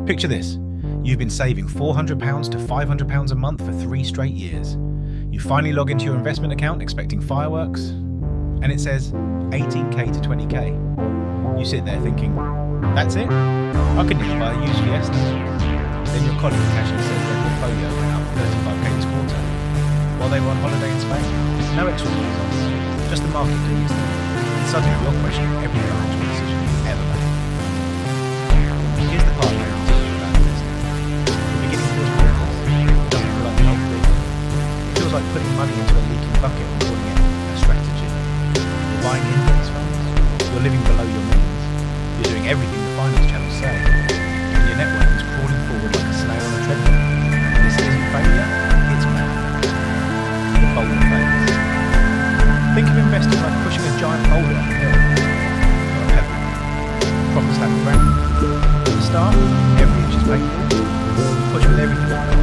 Picture this. You've been saving £400 to £500 a month for 3 straight years. You finally log into your investment account expecting fireworks, and it says 18k to 20k. You sit there thinking, that's it? I could nearly buy a used Fiesta. Then your colleague casually says their portfolio went up 35k this quarter, while they were on holiday in Spain. No extra results, just the market doing its thing. And suddenly you're questioning every financial decision you've ever made. Here's the part where I'm teaching you about investing. The beginning feels pointless. It doesn't feel like the whole thing. It feels like putting money into a leaking bucket and calling it a strategy. You're buying index funds. You're living below your means. You're doing everything the finance channels say. And your net worth is crawling forward like a snail on a treadmill. This isn't failure, it's math. The boulder phase. Think of investing like pushing a giant boulder up a hill. Not a pebble. Proper slab of ground. At the start, every inch is painful. You push with everything you've got.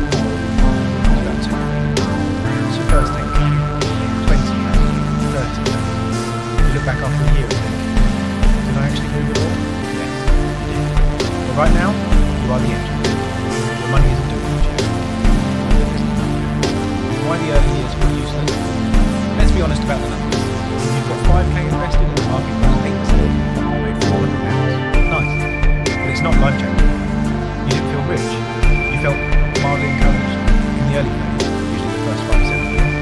It's about 2. It's your first 10k, 20k, 30k. You look back after a year and think, did I actually move it all? Yes, you did. But right now, you are the engine. Your money isn't doing much yet. Why the early years were useless? Let's be honest about the numbers. If you've got 5k invested in the market plus 8%, you made £400. Nice. But it's not life-changing. You didn't feel rich. You felt mildly encouraged. In the early phase, usually the first 5 to 7 years,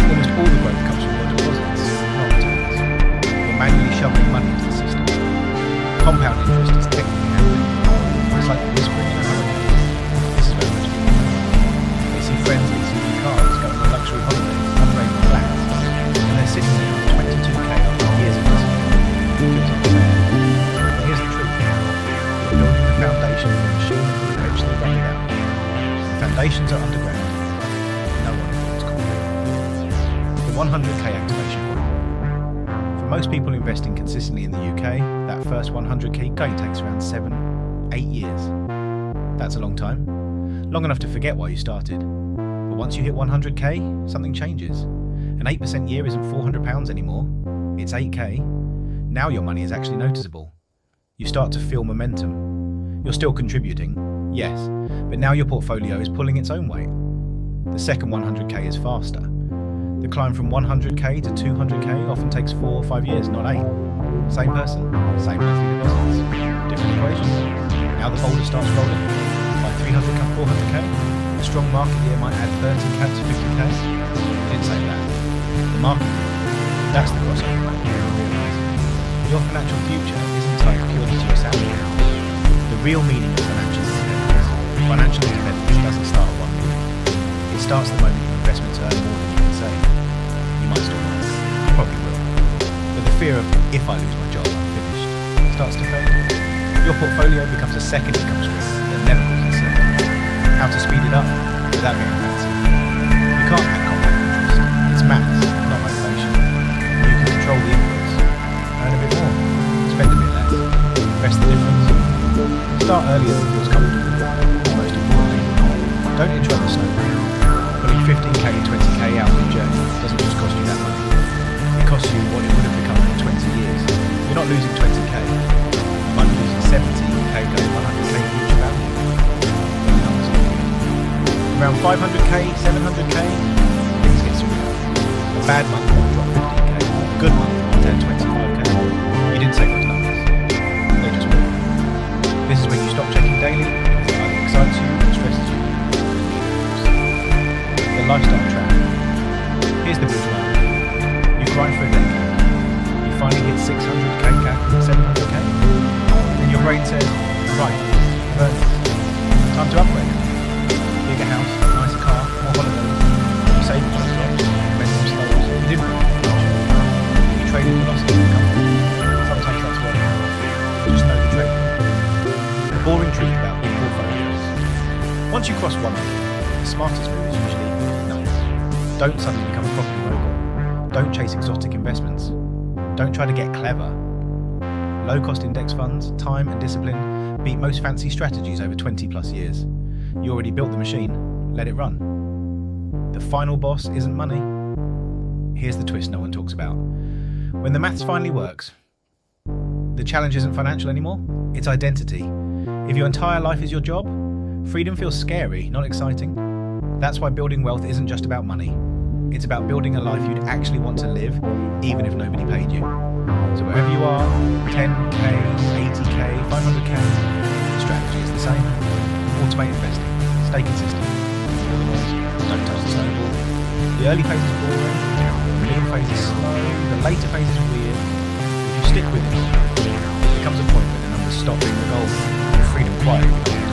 almost all the growth comes from your deposits, not returns. You're manually shoveling money into the system. Compound interest is technically happening. It's like whispering in a hurricane. This is where rich people are. They see friends with EV cars going on luxury holidays, upgrading flats, and they're sitting there on 22k after years of discipline. It feels unfair. But here's the truth. You're building the foundation for a machine that will eventually run it out. The foundations are underground. No one feels confident. The 100k activation point. For most people investing consistently in the UK, that first 100k takes around 7-8 years. That's a long time. Long enough to forget why you started. But once you hit 100k, something changes. An 8% year isn't £400 anymore. It's 8k. Now your money is actually noticeable. You start to feel momentum. You're still contributing, yes, but now your portfolio is pulling its own weight. The second 100k is faster. The climb from 100k to 200k often takes 4 or 5 years, not 8. Same person, same monthly deposits, different equation. Now the boulder starts rolling. By 300k, 400k, a strong market year might add 30k to 50k. Didn't say that. The market did. That's the crossover point you realise. Your financial future isn't tied purely to your salary. The real meaning of financial independence doesn't start at 1 million. It starts the moment your investments earn more than you can save. You might still work. You probably will. But the fear of, if I lose my job, I'm finished, starts to fade. Your portfolio becomes a second income stream that never goes in silver. How to speed it up without getting fancy. You can't have compound interest. It's maths, not motivation. You can control the inputs. Earn a bit more. Spend a bit less. Invest the difference. Start earlier than feels comfortable. Most importantly, don't interrupt the snowball. Putting 15k and 20k out on your journey doesn't just cost you that money. It costs you what it would have become in 20 years. You're not losing 20k. You might be losing 70k going 100k future value. Around 500k, 700k, things get surreal. A bad month might drop 15k. A good month might turn 25k. You didn't say those numbers. They just will. This is when you stop checking daily. It either excites you or stresses you. The lifestyle trap. Here's the bridge line. You grind for a decade. You finally hit 600k cap, 700k. Then your brain says, right, burn it. Time to upgrade. Bigger house, nicer car, more holidays. You savings on jobs, momentum slows. You didn't really do much. You traded velocity for comfort. Sometimes that's what it is. Just know the trade. The boring truth about big portfolios. Once you cross 1 million, the smartest move is usually no. Don't suddenly become a property mogul. Don't chase exotic investments. Don't try to get clever. Low-cost index funds, time and discipline beat most fancy strategies over 20 plus years. You already built the machine, let it run. The final boss isn't money. Here's the twist no one talks about. When the maths finally works, the challenge isn't financial anymore, it's identity. If your entire life is your job, freedom feels scary, not exciting. That's why building wealth isn't just about money. It's about building a life you'd actually want to live, even if nobody paid you. So wherever you are, 10k, 80k, 500k, the strategy is the same. Automate investing. Stay consistent. Don't touch the snowball. The early phase is boring. The middle phase is slow. The later phase is weird. If you stick with it, there comes a point where the numbers stop being the goal and freedom quietly becomes